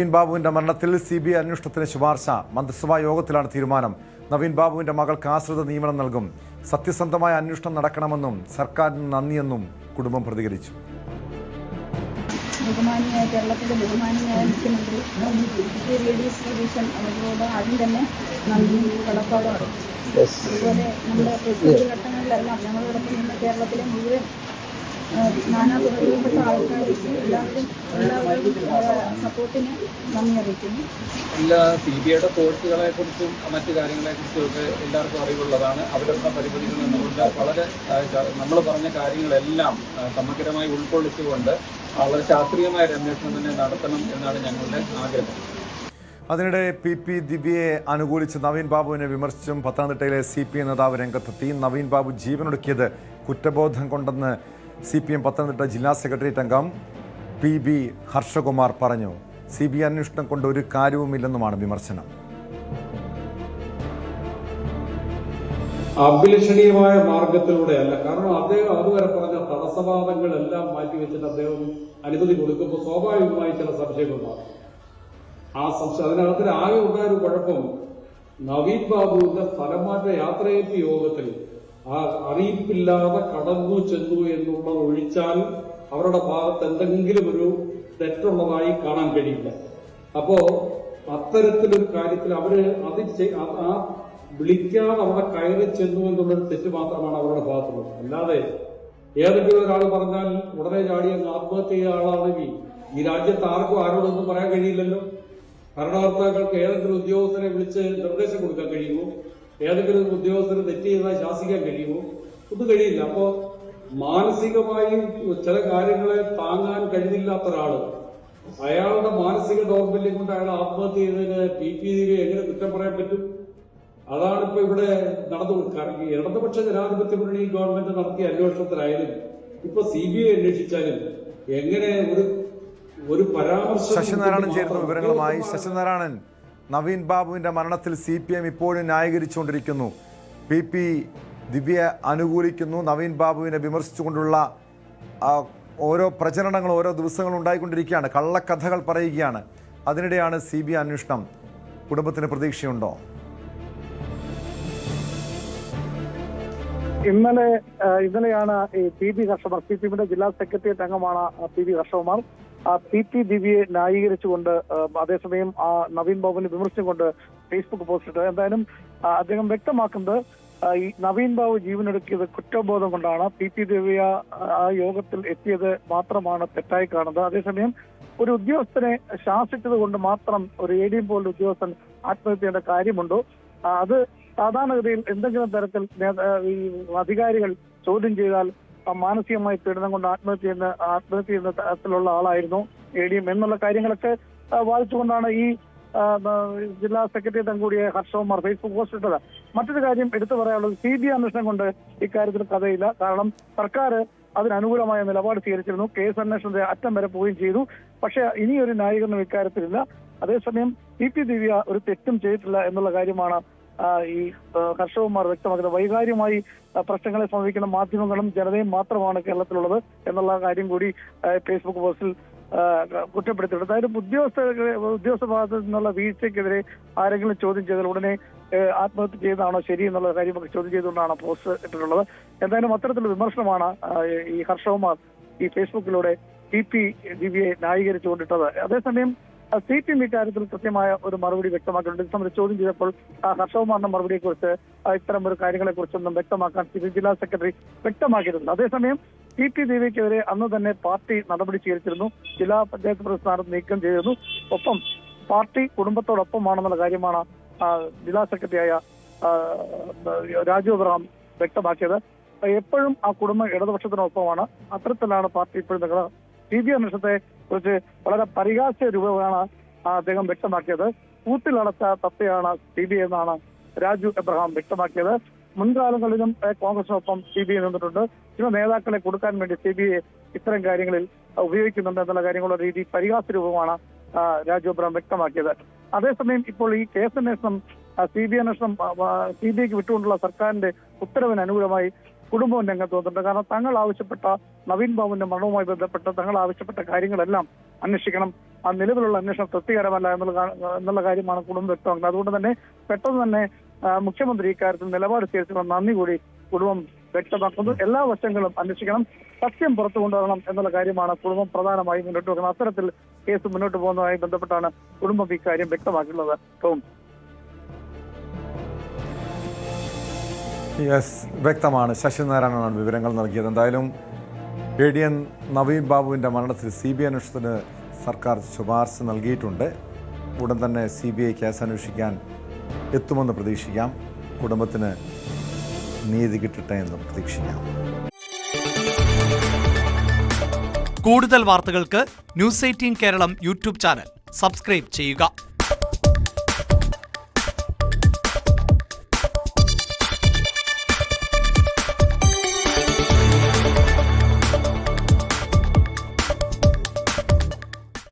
നവീൻ ബാബുവിന്റെ മരണത്തിൽ CBI അന്വേഷണത്തിന് ശുപാർശ. മന്ത്രിസഭാ യോഗത്തിലാണ് തീരുമാനം. നവീൻ ബാബുവിന്റെ മകൾക്ക് ആശ്രിത നിയമനം നൽകും. സത്യസന്ധമായ അന്വേഷണം നടക്കണമെന്നും സർക്കാരിന് നന്ദിയെന്നും കുടുംബം പ്രതികരിച്ചു. ബഹുമാനിയായ കേരളത്തിലെ ബഹുമാനിയായ മുഖ്യമന്ത്രി അവരോട് ആദ്യം തന്നെ നന്ദി കടപ്പാടുമാണ്. അതുപോലെ നമ്മുടെ പ്രതിസന്ധി ഘട്ടങ്ങളിലെല്ലാം ഞങ്ങളോടൊപ്പം നിന്ന് കേരളത്തിലെ മുഴുവൻ നാനാ തുറയിൽപ്പെട്ട ആൾക്കാർക്ക് എല്ലാവരും സപ്പോർട്ടിന് നന്ദി അറിയിക്കുന്നു. എല്ലാ CBIയുടെ കോഴ്സുകളെ കുറിച്ചും മറ്റു കാര്യങ്ങളെ കുറിച്ചും ഒക്കെ എല്ലാവർക്കും അറിവുള്ളതാണ്. അവരുടെ പരിമിതികൾ നിന്നുകൊണ്ട് വളരെ നമ്മൾ പറഞ്ഞ കാര്യങ്ങളെല്ലാം സമഗ്രമായി ഉൾക്കൊള്ളിച്ചുകൊണ്ട് വളരെ ശാസ്ത്രീയമായ ഒരു അന്വേഷണം തന്നെ നടത്തണം എന്നാണ് ഞങ്ങളുടെ ആഗ്രഹം. അതിനിടെ PP ദിവ്യയെ അനുകൂലിച്ച് നവീൻ ബാബുവിനെ വിമർശിച്ചും പത്തനംതിട്ടയിലെ CPI നേതാവ് രംഗത്തെത്തി. നവീൻ ബാബു ജീവനൊടുക്കിയത് കുറ്റബോധം കൊണ്ടെന്ന് CPM പത്തനംതിട്ട ജില്ലാ സെക്രട്ടേറിയറ്റ് അംഗം PB ഹർഷകുമാർ പറഞ്ഞു. CBI അന്വേഷണം കൊണ്ട് ഒരു കാര്യവുമില്ലെന്നുമാണ് വിമർശനം. അഭിലഷണീയമായ മാർഗത്തിലൂടെയല്ല. കാരണം അദ്ദേഹം അതുവരെ പറഞ്ഞ തടസ്സവാദങ്ങളെല്ലാം മാറ്റിവെച്ചിട്ട് അദ്ദേഹം അനുമതി കൊടുക്കുമ്പോൾ സ്വാഭാവികമായി ചില സംശയങ്ങളുണ്ടാകും. ആ സംശയം അതിനകത്തിന് ആകെ ഉണ്ടായൊരു കുഴപ്പം നവീൻ ബാബുവിന്റെ സ്ഥലമാറ്റ യാത്രയപ്പ് യോഗത്തിൽ ആ അറിയിപ്പില്ലാതെ കടന്നു ചെന്നു എന്നുള്ളത് ഒഴിച്ചാൽ അവരുടെ ഭാഗത്ത് എന്തെങ്കിലും ഒരു തെറ്റുള്ളതായി കാണാൻ കഴിയില്ല. അപ്പോ അത്തരത്തിലൊരു കാര്യത്തിൽ അവര് ആ വിളിക്കാതെ അവിടെ കയറി ചെന്നു എന്നുള്ളൊരു തെറ്റ് മാത്രമാണ് അവരുടെ ഭാഗത്തുള്ളത്. അല്ലാതെ ഏതെങ്കിലും ഒരാൾ പറഞ്ഞാൽ ഉടനെ ചാടി അങ്ങ് ആത്മഹത്യ ചെയ്ത ആളാണെങ്കിൽ ഈ രാജ്യത്ത് ആർക്കും ആരോടൊന്നും പറയാൻ കഴിയില്ലല്ലോ. ഭരണകർത്താക്കൾക്ക് ഏതെങ്കിലും ഉദ്യോഗസ്ഥരെ വിളിച്ച് നിർദ്ദേശം കൊടുക്കാൻ കഴിയുമോ? ഏതെങ്കിലും ഉദ്യോഗസ്ഥരെ തെറ്റ് ചെയ്താൽ ശാസിക്കാൻ കഴിയുമോ? ഒന്നും കഴിയില്ല. അപ്പോ മാനസികമായി ചില കാര്യങ്ങളെ താങ്ങാൻ കഴിയില്ലാത്ത ഒരാള് അയാളുടെ മാനസിക ദൗർബല്യം കൊണ്ട് അയാൾ ആത്മഹത്യ ചെയ്തതിന് PP എങ്ങനെ കുറ്റം പറയാൻ പറ്റും? അതാണിപ്പോ ഇവിടെ നടന്നു. ഇടതുപക്ഷ ജനാധിപത്യ മുന്നണി ഗവൺമെന്റ് നടത്തിയ അന്വേഷണത്തിലായാലും ഇപ്പൊ CBI അന്വേഷിച്ചാലും എങ്ങനെ ഒരു പരാമർശം. ശശിനാരായണൻ ചേരുന്ന വിവരങ്ങളുമായി. ശശിനാരായണൻ, നവീൻ ബാബുവിന്റെ മരണത്തിൽ CPM ഇപ്പോഴും ന്യായീകരിച്ചുകൊണ്ടിരിക്കുന്നു. PP ദിവ്യയെ അനുകൂലിക്കുന്നു. നവീൻ ബാബുവിനെ വിമർശിച്ചുകൊണ്ടുള്ള ഓരോ പ്രചരണങ്ങളും ഓരോ ദിവസങ്ങളും ഉണ്ടായിക്കൊണ്ടിരിക്കുകയാണ്. കള്ളക്കഥകൾ പറയുകയാണ്. അതിനിടെയാണ് CBI അന്വേഷണം. കുടുംബത്തിന് പ്രതീക്ഷയുണ്ടോ? ഇന്നലെയാണ് ഈ PB ഹർഷകുമാർ, CPMന്റെ ജില്ലാ സെക്രട്ടേറിയറ്റ് അംഗമാണ് PB ഹർഷകുമാർ, PP ദിവ്യയെ ന്യായീകരിച്ചുകൊണ്ട് അതേസമയം നവീൻ ബാബുവിനെ വിമർശിച്ചുകൊണ്ട് ഫേസ്ബുക്ക് പോസ്റ്റ് ഇട്ടത്. എന്തായാലും അദ്ദേഹം വ്യക്തമാക്കുന്നത് ഈ നവീൻ ബാബു ജീവനൊടുക്കിയത് കുറ്റബോധം കൊണ്ടാണ്. PP ദിവ്യ ആ യോഗത്തിൽ എത്തിയത് മാത്രമാണ് തെറ്റായി കാണുന്നത്. അതേസമയം ഒരു ഉദ്യോഗസ്ഥനെ ശാസിച്ചത് കൊണ്ട് മാത്രം ഒരു ADM പോലുള്ള ഉദ്യോഗസ്ഥൻ ആത്മഹത്യ ചെയ്യേണ്ട കാര്യമുണ്ടോ? അത് സാധാരണഗതിയിൽ എന്തെങ്കിലും തരത്തിൽ ഈ അധികാരികൾ ചോദ്യം ചെയ്താൽ മാനസികമായി പീഡനം കൊണ്ട് ആത്മഹത്യ ചെയ്യുന്ന തരത്തിലുള്ള ആളായിരുന്നു ADM എന്നുള്ള കാര്യങ്ങളൊക്കെ വാദിച്ചുകൊണ്ടാണ് ഈ ജില്ലാ സെക്രട്ടേറിയറ്റ് അംഗം കൂടിയ ഹർഷകുമാർ ഫേസ്ബുക്ക് പോസ്റ്റ് ഇട്ടത്. മറ്റൊരു കാര്യം എടുത്തു പറയാനുള്ളത് CBI അന്വേഷണം കൊണ്ട് ഇക്കാര്യത്തിൽ കഥയില്ല. കാരണം സർക്കാർ അതിനനുകൂലമായ നിലപാട് സ്വീകരിച്ചിരുന്നു. കേസ് അന്വേഷണത്തെ അറ്റം വരെ പോവുകയും ചെയ്തു. പക്ഷെ ഇനിയൊരു ന്യായീകരണം ഇക്കാര്യത്തിലില്ല. അതേസമയം PP ദിവ്യ ഒരു തെറ്റും ചെയ്തിട്ടില്ല എന്നുള്ള കാര്യമാണ് ഈ ഹർഷകുമാർ വ്യക്തമാക്കുന്നത്. വൈകാര്യമായി പ്രശ്നങ്ങളെ സമീപിക്കുന്ന മാധ്യമങ്ങളും ജനതയും മാത്രമാണ് കേരളത്തിലുള്ളത് എന്നുള്ള കാര്യം കൂടി ഫേസ്ബുക്ക് പോസ്റ്റിൽ കുറ്റപ്പെടുത്തിയിട്ടുണ്ട്. അതായത് ഉദ്യോഗസ്ഥ ഭാഗത്തു നിന്നുള്ള വീഴ്ചയ്ക്കെതിരെ ആരെങ്കിലും ചോദ്യം ചെയ്താൽ ഉടനെ ആത്മഹത്യ ചെയ്തതാണോ ശരി എന്നുള്ള കാര്യമൊക്കെ ചോദ്യം ചെയ്തുകൊണ്ടാണ് പോസ്റ്റ് ഇട്ടിട്ടുള്ളത്. എന്തായാലും അത്തരത്തിലുള്ള വിമർശനമാണ് ഈ ഹർഷകുമാർ ഈ ഫേസ്ബുക്കിലൂടെ PP ദിവ്യയെ ന്യായീകരിച്ചുകൊണ്ടിട്ടത്. അതേസമയം CPM ഇക്കാര്യത്തിൽ കൃത്യമായ ഒരു മറുപടി വ്യക്തമാക്കിയിട്ടുണ്ട്. ഇത് സംബന്ധിച്ച് ചോദ്യം ചെയ്തപ്പോൾ ഹർഷകുമാറിന്റെ മറുപടിയെക്കുറിച്ച് ഇത്തരം ഒരു കാര്യങ്ങളെ കുറിച്ചൊന്നും വ്യക്തമാക്കാൻ ജില്ലാ സെക്രട്ടറി വ്യക്തമാക്കിയിട്ടുണ്ട്. അതേസമയം PP ദിവ്യക്കെതിരെ അന്ന് തന്നെ പാർട്ടി നടപടി സ്വീകരിച്ചിരുന്നു. ജില്ലാ പഞ്ചായത്ത് പ്രസിഡന്റ് നീക്കം ചെയ്തിരുന്നു. ഒപ്പം പാർട്ടി കുടുംബത്തോടൊപ്പമാണെന്നുള്ള കാര്യമാണ് ജില്ലാ സെക്രട്ടറിയായ രാജു അബ്രഹാം വ്യക്തമാക്കിയത്. എപ്പോഴും ആ കുടുംബം ഇടതുപക്ഷത്തിനൊപ്പമാണ്. അത്തരത്തിലാണ് പാർട്ടി ഇപ്പോഴും നിൽക്കുന്നത്. CBI അന്വേഷണത്തെ കുറിച്ച് വളരെ പരിഹാസ്യ രൂപമാണ് അദ്ദേഹം വ്യക്തമാക്കിയത്. കൂട്ടിലടച്ച തത്തയാണ് CBI എന്നാണ് രാജു എബ്രഹാം വ്യക്തമാക്കിയത്. മുൻകാലങ്ങളിലും കോൺഗ്രസിനൊപ്പം CBI നിന്നിട്ടുണ്ട്. ചില നേതാക്കളെ കൊടുക്കാൻ വേണ്ടി CBI ഇത്തരം കാര്യങ്ങളിൽ ഉപയോഗിക്കുന്നുണ്ട് എന്നുള്ള കാര്യങ്ങളുടെ രീതി പരിഹാസ്യ രൂപമാണ് രാജു എബ്രഹാം വ്യക്തമാക്കിയത്. അതേസമയം ഇപ്പോൾ ഈ കേസന്വേഷണം CBI അന്വേഷണം CBIക്ക് വിട്ടുകൊണ്ടുള്ള സർക്കാരിന്റെ ഉത്തരവിന് അനുകൂലമായി കുടുംബവും രംഗത്ത് വന്നിട്ടുണ്ട്. കാരണം തങ്ങൾ ആവശ്യപ്പെട്ട നവീൻ ബാബുവിന്റെ മരണവുമായി ബന്ധപ്പെട്ട് തങ്ങൾ ആവശ്യപ്പെട്ട കാര്യങ്ങളെല്ലാം അന്വേഷിക്കണം. ആ നിലവിലുള്ള അന്വേഷണം തൃപ്തികരമല്ല എന്നുള്ള കാര്യമാണ് കുടുംബം വ്യക്തമാക്കുന്നത്. അതുകൊണ്ട് തന്നെ പെട്ടെന്ന് തന്നെ മുഖ്യമന്ത്രി ഇക്കാര്യത്തിൽ നിലപാട് സ്വീകരിച്ചുള്ള നന്ദി കൂടി കുടുംബം വ്യക്തമാക്കുന്നു. എല്ലാ വശങ്ങളും അന്വേഷിക്കണം, സത്യം പുറത്തു കൊണ്ടുവരണം എന്നുള്ള കാര്യമാണ് കുടുംബം പ്രധാനമായും മുന്നോട്ട് വെക്കുന്നത്. അത്തരത്തിൽ കേസ് മുന്നോട്ട് പോകുന്നതുമായി ബന്ധപ്പെട്ടാണ് കുടുംബം ഇക്കാര്യം വ്യക്തമാക്കിയിട്ടുള്ളത്. യെസ്, വ്യക്തമാണ്. ശശിനാരായണനാണ് വിവരങ്ങൾ നൽകിയത്. എന്തായാലും ADN നവീൻ ബാബുവിൻ്റെ മരണത്തിൽ CBI അന്വേഷണത്തിന് സർക്കാർ ശുപാർശ നൽകിയിട്ടുണ്ട്. ഉടൻ തന്നെ CBI കേസ് അന്വേഷിക്കാൻ എത്തുമെന്ന് പ്രതീക്ഷിക്കാം. കുടുംബത്തിന് നീതി കിട്ടട്ടെ എന്ന് പ്രതീക്ഷിക്കാം. കൂടുതൽ വാർത്തകൾക്ക് News 18 Keralam YouTube channel subscribe ചെയ്യുക.